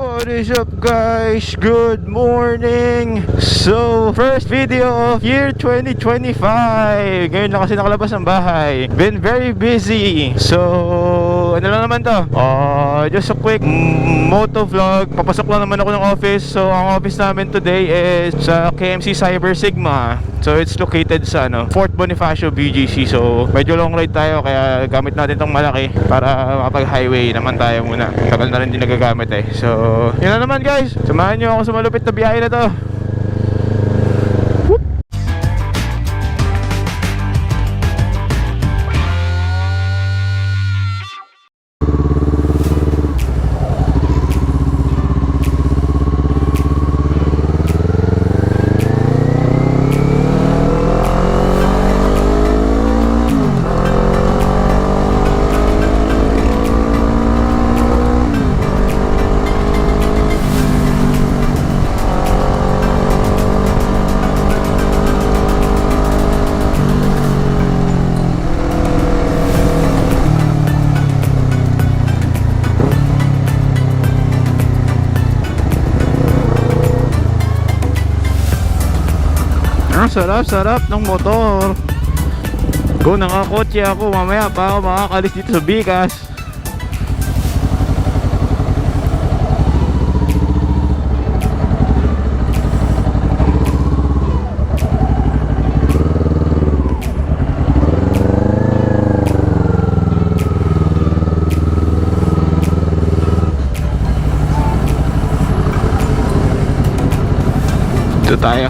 What is up guys? Good morning! So, first video of year 2025. Ngayon lang kasi nakalabas ng bahay. Been very busy. So, ano lang naman to? Just a quick moto vlog. Papasok lang naman ako ng office. So, ang office namin today is sa KMC Cyber Sigma. So, it's located sa Fort Bonifacio, BGC. So, medyo long ride tayo kaya gamit natin tong malaki para makapag-highway naman tayo muna. Tagal na rin din nagagamit eh. So, yun na naman guys. Samahan nyo ako sa malupit na biyahe na to. Sarap ng motor. Go na nga kotse ako. Mamaya pa ako makakalis dito sa Bigas. Dito tayo.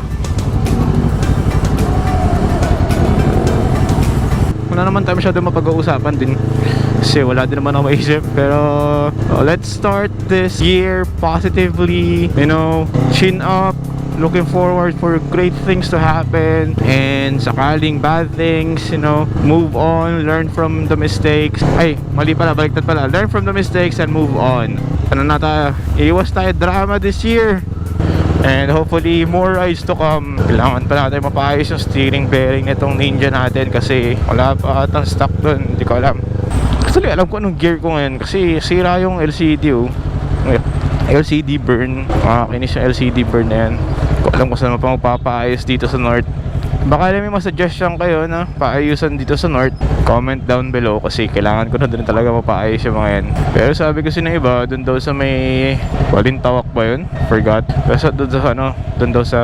Wala naman tayo masyado mapag-uusapan din kasi wala din naman ako maisip. Pero let's start this year positively, chin up, looking forward for great things to happen, and sakaling bad things, move on, learn from the mistakes. Ay, mali pala, baliktad pala. Learn from the mistakes and move on. Ano na tayo, iwas tayo drama this year. And hopefully more rides to come. Kailangan pa natin mapaayos yung steering bearing nitong Ninja natin kasi wala pa atang stock dun. Hindi ko alam. Actually alam ko anong gear ko ngayon kasi sira yung LCD LCD burn. Makinis yung LCD burn na yan. Hindi ko alam kung saan pa mapapaayos dito sa North. Baka may mga suggestion kayo na paayusan dito sa North, comment down below kasi kailangan ko na din talaga mapaayos yung mga yan. Pero sabi kasi ng iba, dun daw sa may Walintawak ba yun? Forgot. Kasi dun daw sa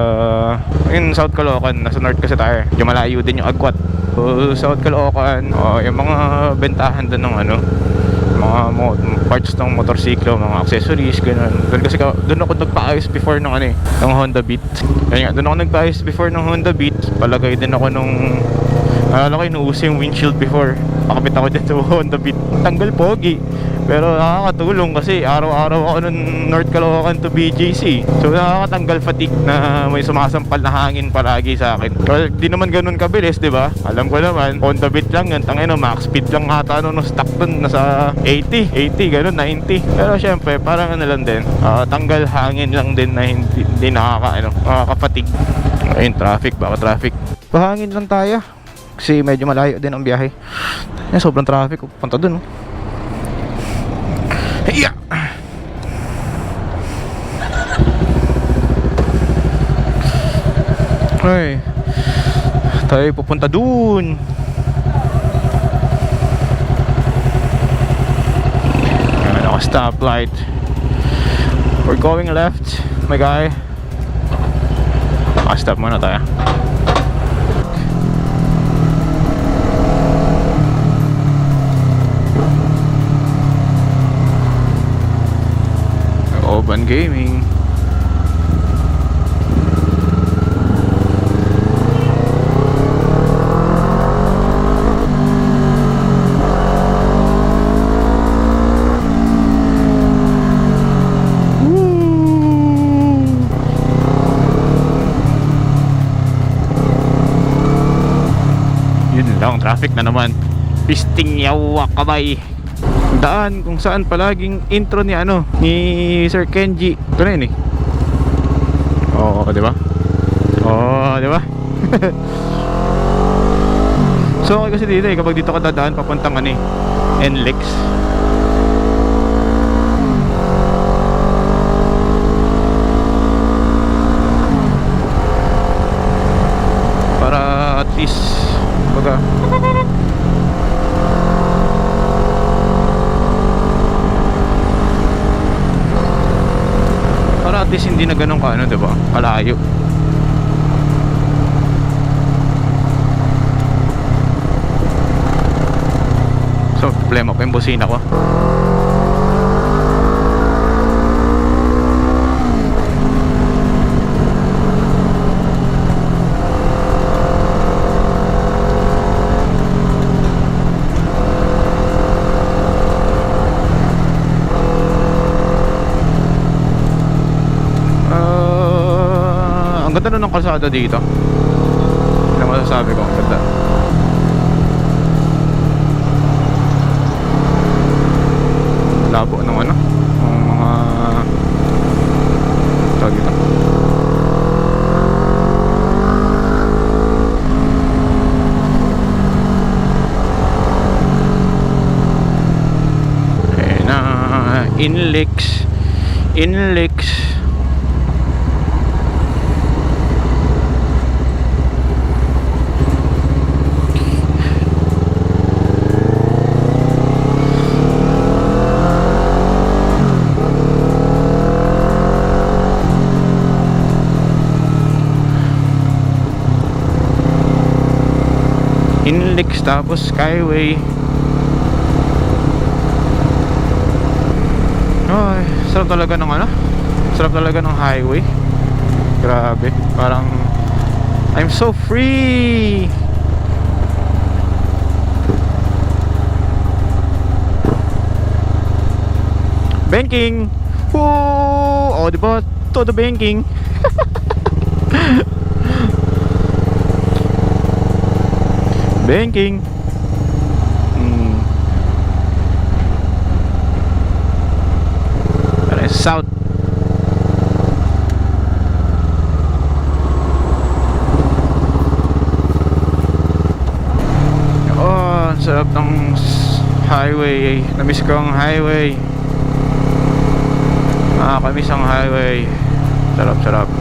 in South Caloocan, nasa North kasi tayo. Yung malayo din yung Agwat. So, South Caloocan, yung mga bentahan dun ng mga parts ng motorsiklo, mga accessories, gano'n. Doon kasi doon ako nagpaayos before ng ng Honda Beat. Kaya nga, doon ako nagpaayos before ng Honda Beat. Palagay din ako nung inuuso yung windshield before. Pakapit ako dito Honda Beat. Tanggal pogi. Pero nakakatulong kasi araw-araw ako nun North Caloocan to BGC. So nakakatanggal fatigue na may sumasampal na hangin palagi sa akin. Pero di naman ganun kabilis, di ba? Alam ko naman, Honda Beat lang yan. Max speed lang ata no stock dun. Nasa 80, ganun, 90. Pero syempre, parang lang din. Tanggal hangin lang din na hindi nakaka-fatigue. Ayun, baka traffic. Pahangin lang tayo. Kasi medyo malayo din ang biyahe. Sobrang traffic. Punta dun, Yeah. Ay, tayo pupunta dun. Stoplight. We're going left, my guy. Stop muna tayo. Open Gaming. Yun lang, traffic na naman. Pisting yawa kabay. Daan kung saan palaging intro ni Sir Kenji. Ito na yun Oo, di ba? Oo, di ba? So okay kasi dito kapag dito ka dadaan papuntang NLEX. At least hindi na ganun ka, ano, diba? Kalayo. So, problema ko yung busina ko. Ang ganda na ng kalsada dito. Ano masasabi ko? Ang ganda. Labo ng ano? Ang mga tawag dito. Okay na. Inlex. Inlex tapos Skyway. Ay, sarap talaga ng ano? Sarap talaga ng highway. Grabe, parang I'm so free. Banking. Woo! Oh, diba? Todo banking. Banking. Para south. Oh, ang sarap ng highway. Namiss ko ang highway. Nakakamiss ang highway. Sarap.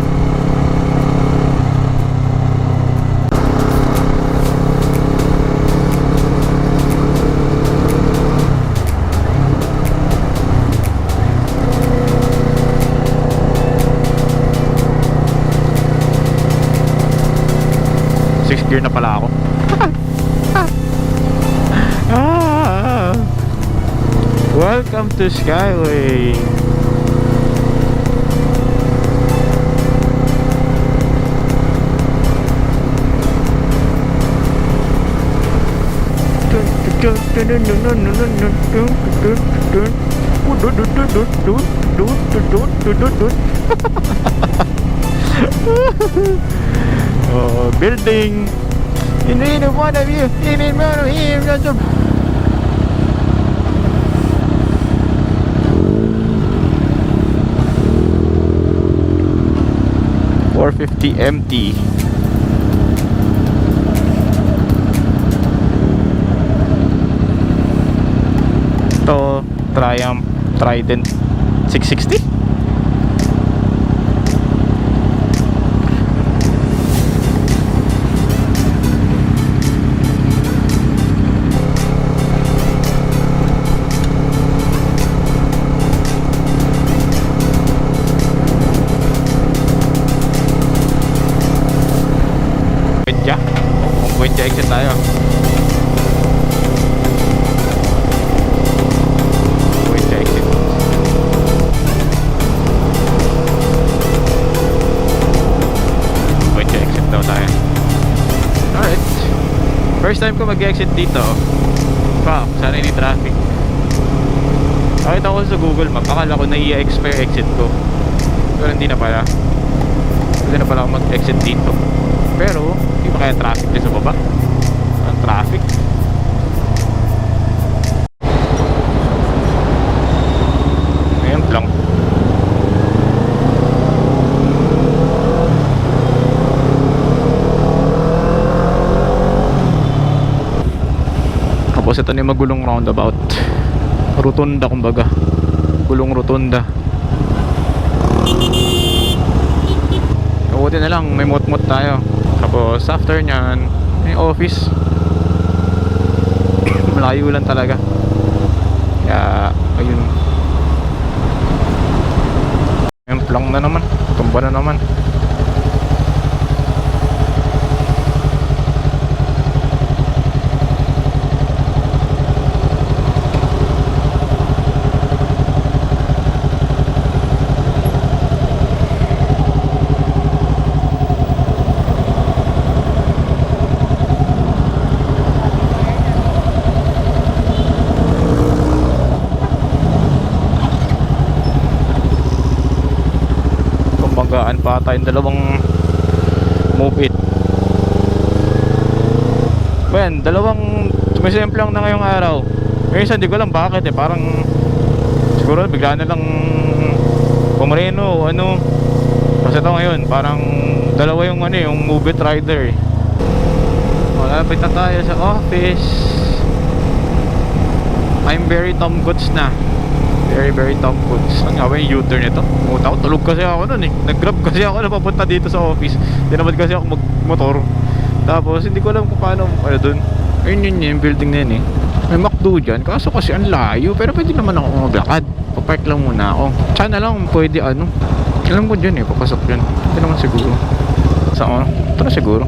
Sixth gear na pala ako. Welcome to Skyway. Oh, building. In one of you, in one of him. 450 MT. Ito, Triumph Trident 660. Buenja exit tayo. Buenja exit. Buenja exit daw tayo. Alright. First time ko mag-exit dito. Fuck, sana hindi traffic. Nakita ko sa Google Map, akala ko na i-expire exit ko. Pero hindi na pala. Hindi na pala ako mag-exit dito. Pero hindi pa kaya traffic din sa baba. Ang traffic. Ngayon lang. Tapos ito na yung magulong roundabout. Rotunda kumbaga. Gulong rotunda. Kabuti na lang may mot-mot tayo. Tapos after nyan, may office. Malayo lang talaga. Kaya ayun. Yung Lang na naman. Tumba na naman. Kumbagaan pa tayong dalawang move it. Ben, dalawang tumisimple lang na ngayong araw. Ngayon isa, hindi ko alam bakit eh. Parang siguro bigla na lang pumareno o ano. Kasi ito ngayon, parang dalawa yung ano yung move it rider eh. Malapit na tayo sa office. I'm very Tom Goods na. Very Tom Goods. Ano nga ba yung U-turn ito? Pumunta ako, tulog kasi ako nun eh. Nag-grab kasi ako na papunta dito sa office. Tinamad kasi ako mag-motor. Tapos hindi ko alam kung paano ano dun. Ayun yung building na yun eh. May McDo dyan. Kaso kasi ang layo. Pero pwede naman ako maglakad. Papark lang muna ako. Sana lang pwede ano. Alam ko dyan eh, papasok dyan. Hindi naman siguro. Saan ano? Ito na siguro.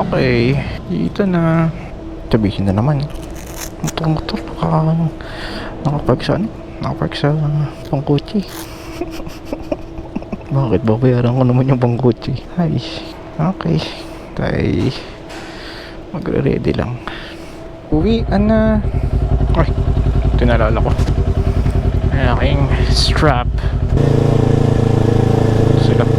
Okay, dito na. Sabihin na naman. Motor nakapark sa ano? Nakapark sa pangkotse. Bakit babayaran ko naman yung pangkotse? Ay, okay. Tayo magre-ready lang. Uwian na. Ay, tinalala ko ang aking strap. Sila.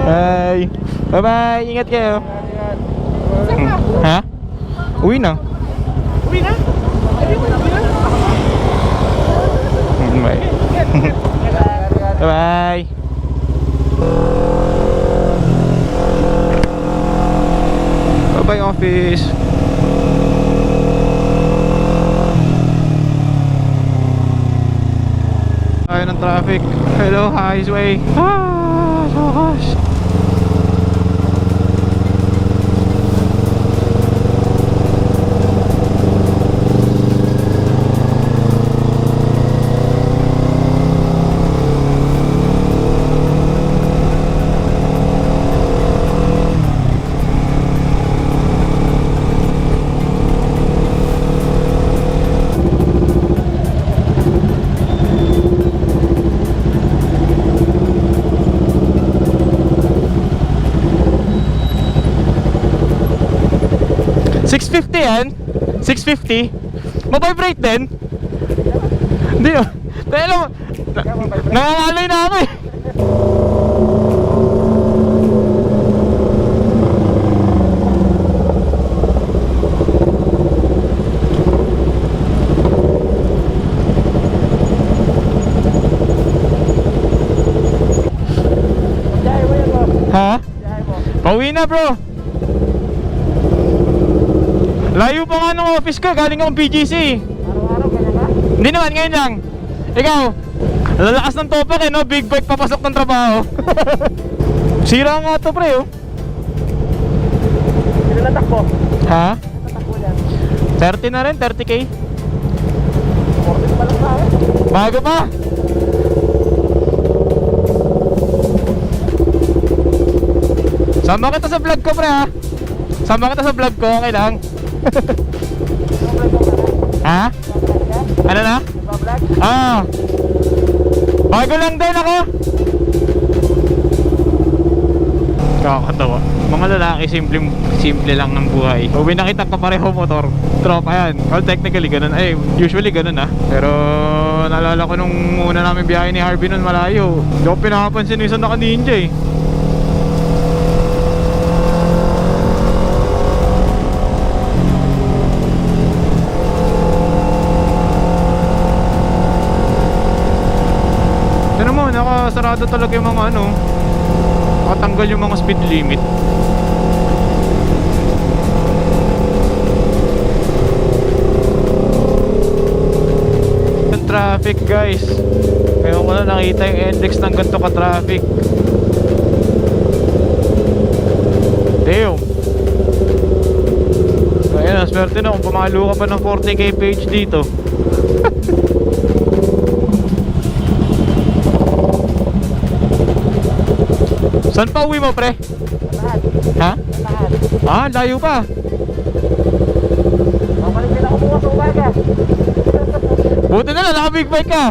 Bye. Bye-bye. Ingat kayo. Ha? Uwi na. Uwi na? Bye. Bye-bye. Bye-bye office. Tayo ng traffic. Hello highway. So gosh. $650 yan? $650? Mabibrate din? Hindi oh. Dahil alam mo, nangangalay na ako eh. Ha? Pauwi na bro. Layo pa nga ng office ko, galing akong PGC. Araw-araw ka na ba? Hindi naman, ngayon lang. Ikaw, lalakas ng topak eh no, big bike papasok ng trabaho. Sira nga to pre oh. Sino natakbo? Ha? Natakbo yan. 30 na rin, 30k. 40 pa lang sa akin. Bago pa. Sama kita sa vlog ko pre ha. Sama kita sa vlog ko, okay lang. Ha? Ano na? Ah. Bago lang din ako. Kakatawa. Mga lalaki simple lang ng buhay. Uwi na kita kapareho motor. Tropa yan. Well, technically ganun. Eh, usually ganun ah. Pero naalala ko nung una namin biyahe ni Harvey nun malayo. Hindi ko pinapansin yung isang naka-ninja eh. sarado talaga yung mga ano, nakatanggal yung mga speed limit. Yung traffic guys, kaya ko na nakita yung index ng ganito ka traffic. Damn. Ayan, swerte na kung pumalo ka pa ng 40k page dito. Saan pa uwi mo, pre? Lahat. Ha? Lahat. Ah, layo pa. Babalik din ako bukas sa umaga. Buti na lang, naka-big bike ka.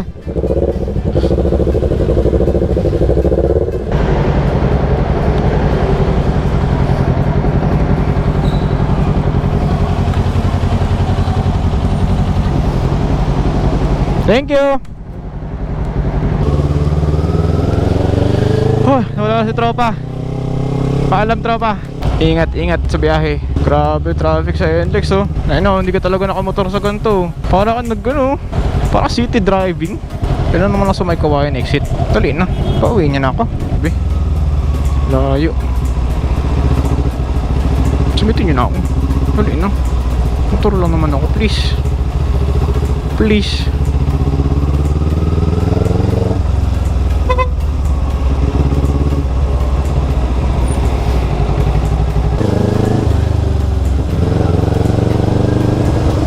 Thank you. Nawala na si tropa. Paalam tropa. Ingat, ingat sa biyahe. Grabe traffic sa index oh. Ayun, hindi ka talaga nakamotor sa ganito. Para ka nagano, para city driving. Pero naman lang sa may kawayan exit. Tuloy na. Pauwi niya na ako. Sabi. Layo. Sumitin niyo na ako. Tuloy na. Motor lang naman ako, please. Please.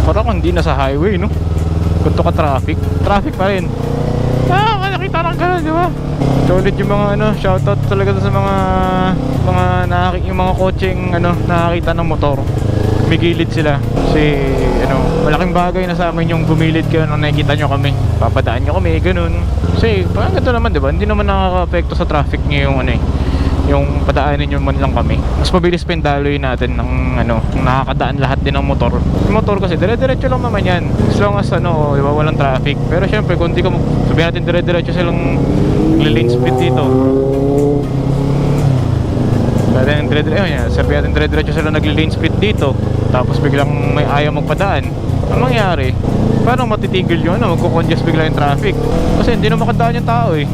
Parang hindi na sa highway, no? Ganito ka traffic. Traffic pa rin. Ah, nakita lang ka, di ba? So ulit yung mga ano, shoutout talaga sa mga yung mga coaching ano, nakakita ng motor. Migilid sila. Kasi ano, malaking bagay na sa amin yung bumilid kayo nung nakikita nyo kami. Papadaan nyo kami, ganun. Kasi parang ganito naman, di ba? Hindi naman nakaka-apekto sa traffic nyo yung ano eh, yung padaanin nyo man lang kami. Mas mabilis pa yung daloy natin ng ano, kung nakakadaan lahat din ng motor. Yung motor kasi dire-diretso lang naman yan, as long as ano, di ba, walang traffic. Pero syempre kung di ka sabihin natin dire-diretso silang lane speed dito, sabihin natin dire-diretso sila nagli-lane speed dito, tapos biglang may ayaw magpadaan, ang mangyari, parang matitigil yun, ano, magkukongest bigla yung traffic kasi hindi na makadaan yung tao eh.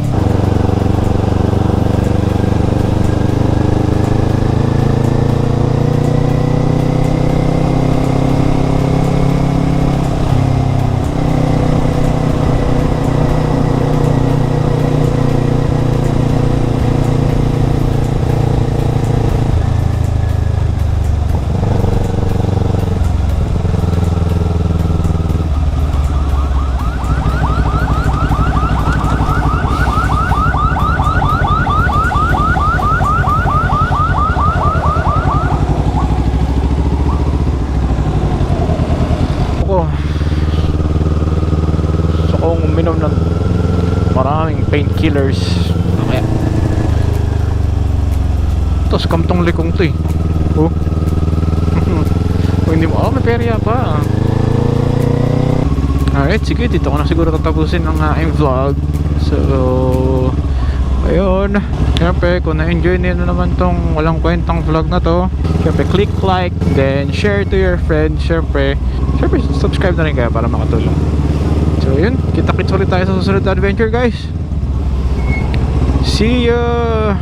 Uminom ng maraming painkillers. Okay. Ito, scam tong likong to eh. Oh. Hindi mo, may perya pa. Alright, sige, dito ko na siguro tatapusin ang aking vlog. So, ayun. Siyempre, kung na-enjoy niyo na naman tong walang kwentang vlog na to, siyempre, click like, then share to your friends. Siyempre, subscribe na rin kayo para makatulong. So yun, kita-kits ulit tayo sa susunod na adventure guys. See ya!